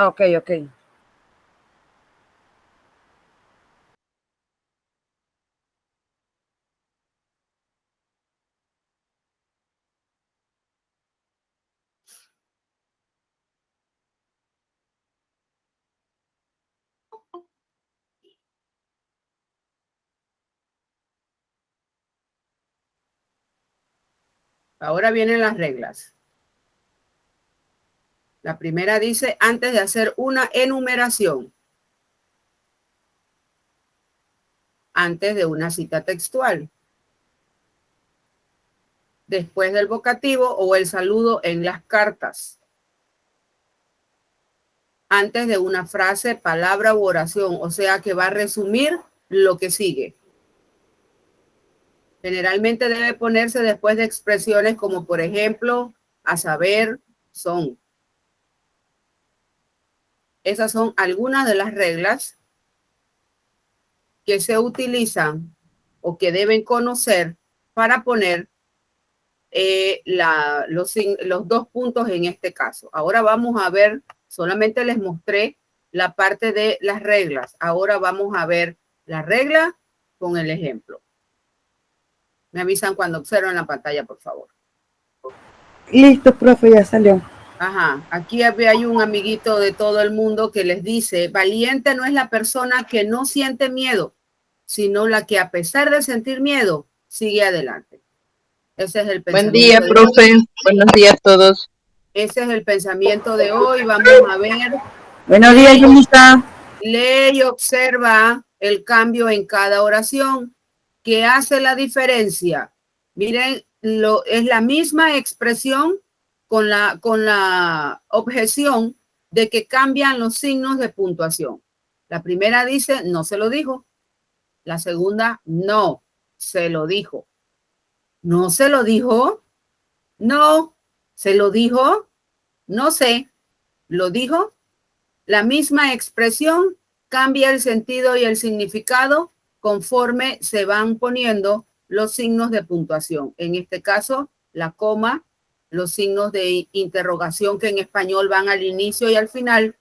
Ok, ok. Ahora vienen las reglas. La primera dice, antes de hacer una enumeración, antes de una cita textual, después del vocativo o el saludo en las cartas, antes de una frase, palabra u oración, o sea que va a resumir lo que sigue. Generalmente debe ponerse después de expresiones como, por ejemplo, a saber, son. Esas son algunas de las reglas que se utilizan o que deben conocer para poner los dos puntos en este caso. Ahora vamos a ver, solamente les mostré la parte de las reglas. Ahora vamos a ver la regla con el ejemplo. Me avisan cuando observen la pantalla, por favor. Listo, profe, ya salió. Ajá, aquí hay un amiguito de todo el mundo que les dice, valiente no es la persona que no siente miedo, sino la que a pesar de sentir miedo, sigue adelante. Ese es el pensamiento. Buen día, profe. Buenos días a todos. Ese es el pensamiento de hoy. Vamos a ver. Buenos días, Yunita. Lee y observa el cambio en cada oración. ¿Qué hace la diferencia? Miren, es la misma expresión con la objeción de que cambian los signos de puntuación. La primera dice, no se lo dijo. La segunda, no, se lo dijo. ¿No se lo dijo? No, se lo dijo. No sé, lo dijo. La misma expresión cambia el sentido y el significado conforme se van poniendo los signos de puntuación. En este caso, la coma, los signos de interrogación que en español van al inicio y al final,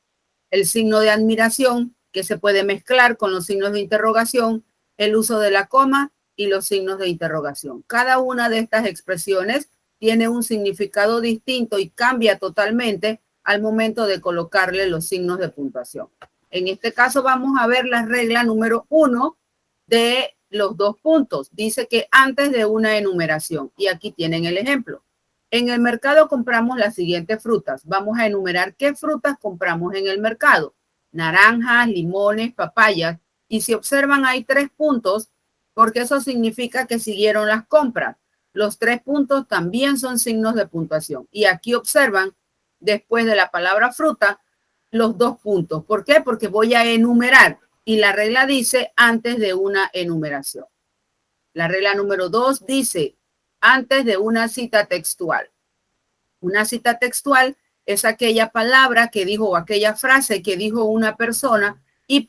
el signo de admiración que se puede mezclar con los signos de interrogación, el uso de la coma y los signos de interrogación. Cada una de estas expresiones tiene un significado distinto y cambia totalmente al momento de colocarle los signos de puntuación. En este caso vamos a ver la regla número 1 de los dos puntos. Dice que antes de una enumeración, y aquí tienen el ejemplo. En el mercado compramos las siguientes frutas. Vamos a enumerar qué frutas compramos en el mercado. Naranjas, limones, papayas. Y si observan hay 3 puntos, porque eso significa que siguieron las compras. Los 3 puntos también son signos de puntuación. Y aquí observan, después de la palabra fruta, los 2 puntos. ¿Por qué? Porque voy a enumerar. Y la regla dice antes de una enumeración. La regla número 2 dice antes de una cita textual. Una cita textual es aquella palabra que dijo o aquella frase que dijo una persona y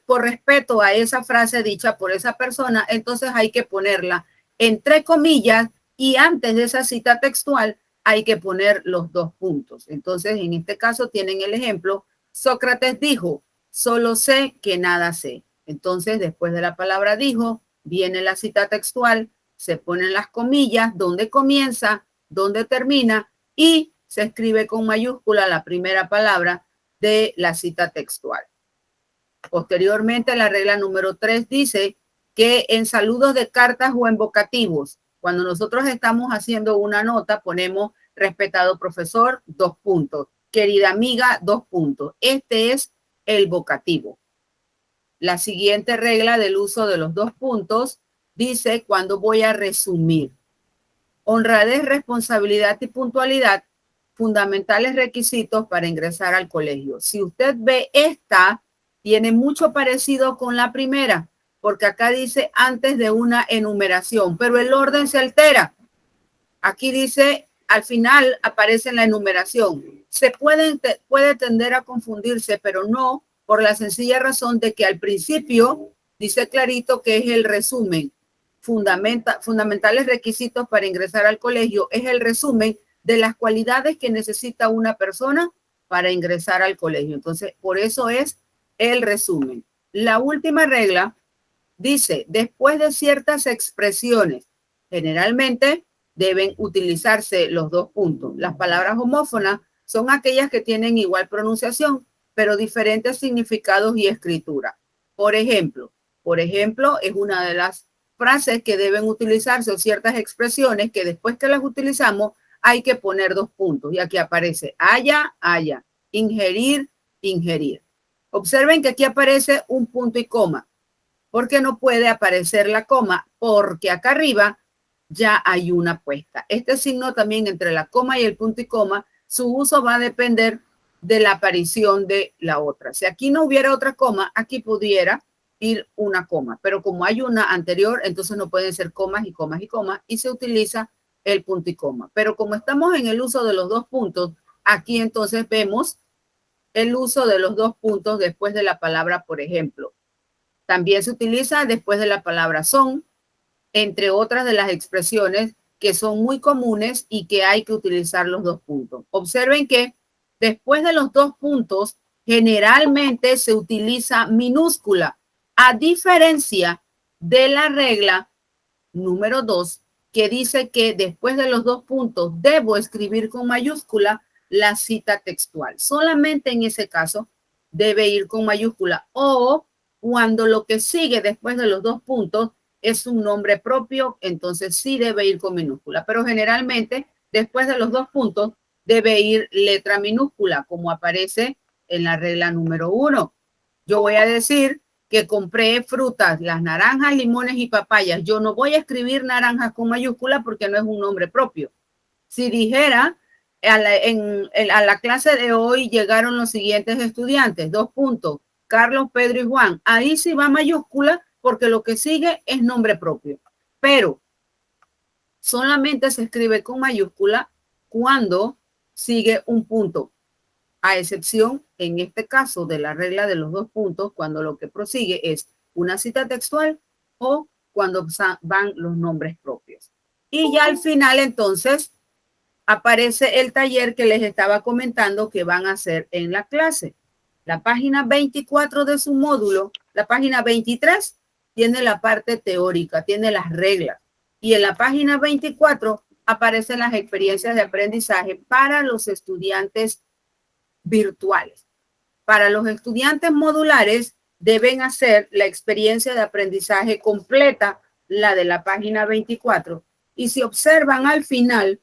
por respeto a esa frase dicha por esa persona, entonces hay que ponerla entre comillas y antes de esa cita textual hay que poner los 2 puntos. Entonces, en este caso tienen el ejemplo, Sócrates dijo, solo sé que nada sé. Entonces, después de la palabra dijo, viene la cita textual, se ponen las comillas, donde comienza, donde termina y se escribe con mayúscula la primera palabra de la cita textual. Posteriormente, la regla número 3 dice que en saludos de cartas o en vocativos, cuando nosotros estamos haciendo una nota, ponemos respetado profesor, 2 puntos. Querida amiga, 2 puntos. Este es el vocativo. La siguiente regla del uso de los 2 puntos dice cuando voy a resumir. Honradez, responsabilidad y puntualidad, fundamentales requisitos para ingresar al colegio. Si usted ve esta, tiene mucho parecido con la primera, porque acá dice antes de una enumeración, pero el orden se altera. Aquí dice, al final aparece en la enumeración. Puede tender a confundirse, pero no por la sencilla razón de que al principio dice clarito que es el resumen. Fundamentales requisitos para ingresar al colegio es el resumen de las cualidades que necesita una persona para ingresar al colegio. Entonces, por eso es el resumen. La última regla dice, después de ciertas expresiones, generalmente deben utilizarse los dos puntos. Las palabras homófonas son aquellas que tienen igual pronunciación, pero diferentes significados y escritura. Por ejemplo, es una de las frases que deben utilizarse o ciertas expresiones que después que las utilizamos hay que poner dos puntos. Y aquí aparece haya, haya, ingerir, ingerir. Observen que aquí aparece un punto y coma. ¿Por qué no puede aparecer la coma? Porque acá arriba ya hay una puesta. Este signo también entre la coma y el punto y coma, su uso va a depender de la aparición de la otra. Si aquí no hubiera otra coma, aquí pudiera ir una coma, pero como hay una anterior, entonces no pueden ser comas y comas y comas y se utiliza el punto y coma. Pero como estamos en el uso de los dos puntos, aquí entonces vemos el uso de los dos puntos después de la palabra, por ejemplo. También se utiliza después de la palabra son, entre otras de las expresiones que son muy comunes y que hay que utilizar los dos puntos. Observen que después de los dos puntos, generalmente se utiliza minúscula, a diferencia de la regla número 2, que dice que después de los dos puntos debo escribir con mayúscula la cita textual. Solamente en ese caso debe ir con mayúscula o cuando lo que sigue después de los dos puntos es un nombre propio, entonces sí debe ir con minúscula. Pero generalmente después de los dos puntos debe ir letra minúscula, como aparece en la regla número 1. Yo voy a decir que compré frutas, las naranjas, limones y papayas. Yo no voy a escribir naranjas con mayúscula porque no es un nombre propio. Si dijera, a la clase de hoy llegaron los siguientes estudiantes, dos puntos, Carlos, Pedro y Juan. Ahí sí va mayúscula porque lo que sigue es nombre propio. Pero solamente se escribe con mayúscula cuando sigue un punto. A excepción, en este caso, de la regla de los dos puntos, cuando lo que prosigue es una cita textual o cuando van los nombres propios. Y ya al final, entonces, aparece el taller que les estaba comentando que van a hacer en la clase. La página 24 de su módulo, la página 23, tiene la parte teórica, tiene las reglas. Y en la página 24 aparecen las experiencias de aprendizaje para los estudiantes virtuales. Para los estudiantes modulares deben hacer la experiencia de aprendizaje completa, la de la página 24. Y si observan al final,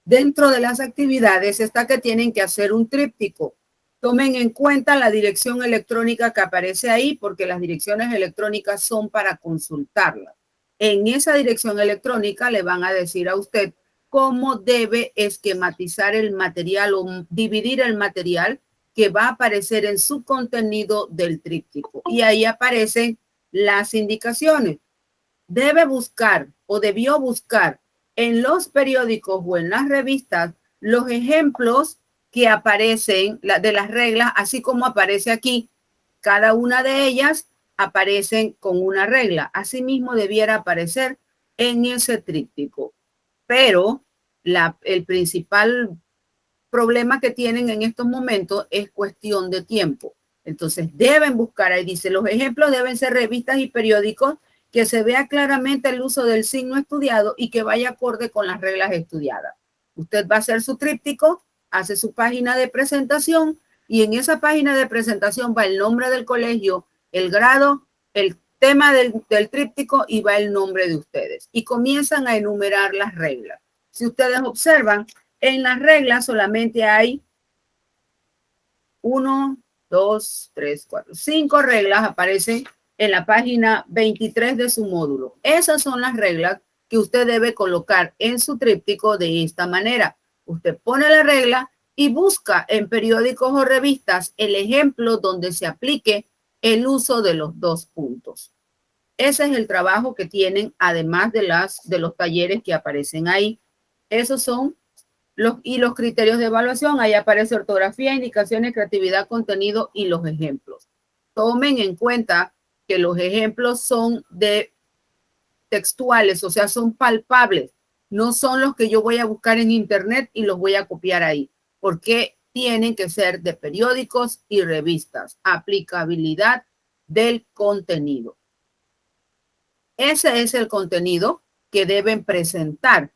dentro de las actividades está que tienen que hacer un tríptico. Tomen en cuenta la dirección electrónica que aparece ahí porque las direcciones electrónicas son para consultarlas. En esa dirección electrónica le van a decir a usted cómo debe esquematizar el material o dividir el material que va a aparecer en su contenido del tríptico. Y ahí aparecen las indicaciones. Debe buscar o debió buscar en los periódicos o en las revistas los ejemplos que aparecen de las reglas, así como aparece aquí. Cada una de ellas aparecen con una regla. Asimismo debiera aparecer en ese tríptico. Pero el principal problema que tienen en estos momentos es cuestión de tiempo. Entonces deben buscar, ahí dice, los ejemplos deben ser revistas y periódicos que se vea claramente el uso del signo estudiado y que vaya acorde con las reglas estudiadas. Usted va a hacer su tríptico, hace su página de presentación y en esa página de presentación va el nombre del colegio, el grado, el tema del tríptico y va el nombre de ustedes. Y comienzan a enumerar las reglas. Si ustedes observan, en las reglas solamente hay 1, 2, 3, 4, 5 reglas aparecen en la página 23 de su módulo. Esas son las reglas que usted debe colocar en su tríptico de esta manera. Usted pone la regla y busca en periódicos o revistas el ejemplo donde se aplique el uso de los dos puntos. Ese es el trabajo que tienen, además de los talleres que aparecen ahí. Esos son los criterios de evaluación. Ahí aparece ortografía, indicaciones, creatividad, contenido y los ejemplos. Tomen en cuenta que los ejemplos son de textuales, o sea, son palpables. No son los que yo voy a buscar en internet y los voy a copiar ahí. Porque tienen que ser de periódicos y revistas. Aplicabilidad del contenido. Ese es el contenido que deben presentar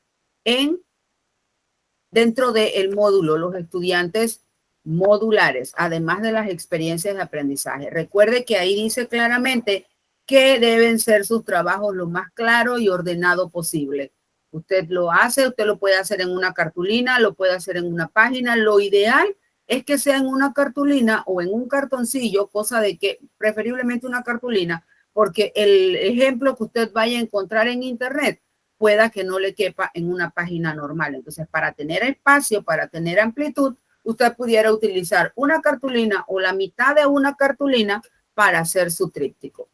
dentro del módulo los estudiantes modulares, además de las experiencias de aprendizaje. Recuerde que ahí dice claramente que deben ser sus trabajos lo más claro y ordenado posible. Usted lo hace, usted lo puede hacer en una cartulina, lo puede hacer en una página. Lo ideal es que sea en una cartulina o en un cartoncillo, cosa de que preferiblemente una cartulina, porque el ejemplo que usted vaya a encontrar en internet pueda que no le quepa en una página normal. Entonces, para tener espacio, para tener amplitud, usted pudiera utilizar una cartulina o la mitad de una cartulina para hacer su tríptico.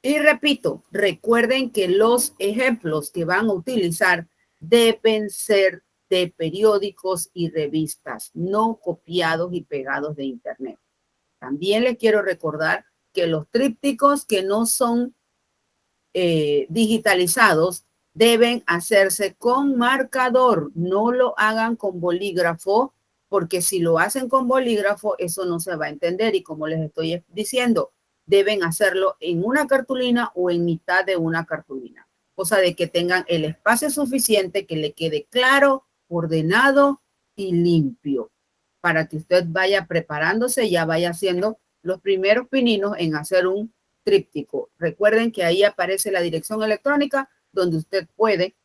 Y repito, recuerden que los ejemplos que van a utilizar deben ser de periódicos y revistas, no copiados y pegados de internet. También les quiero recordar que los trípticos que no son digitalizados deben hacerse con marcador, no lo hagan con bolígrafo, porque si lo hacen con bolígrafo, eso no se va a entender. Y como les estoy diciendo, deben hacerlo en una cartulina o en mitad de una cartulina, cosa de que tengan el espacio suficiente, que le quede claro, ordenado y limpio, para que usted vaya preparándose y ya vaya haciendo los primeros pininos en hacer un tríptico. Recuerden que ahí aparece la dirección electrónica donde usted puede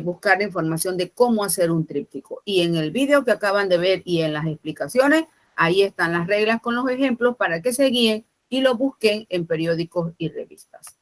buscar la información de cómo hacer un tríptico. Y en el video que acaban de ver y en las explicaciones, ahí están las reglas con los ejemplos para que se guíen y lo busquen en periódicos y revistas.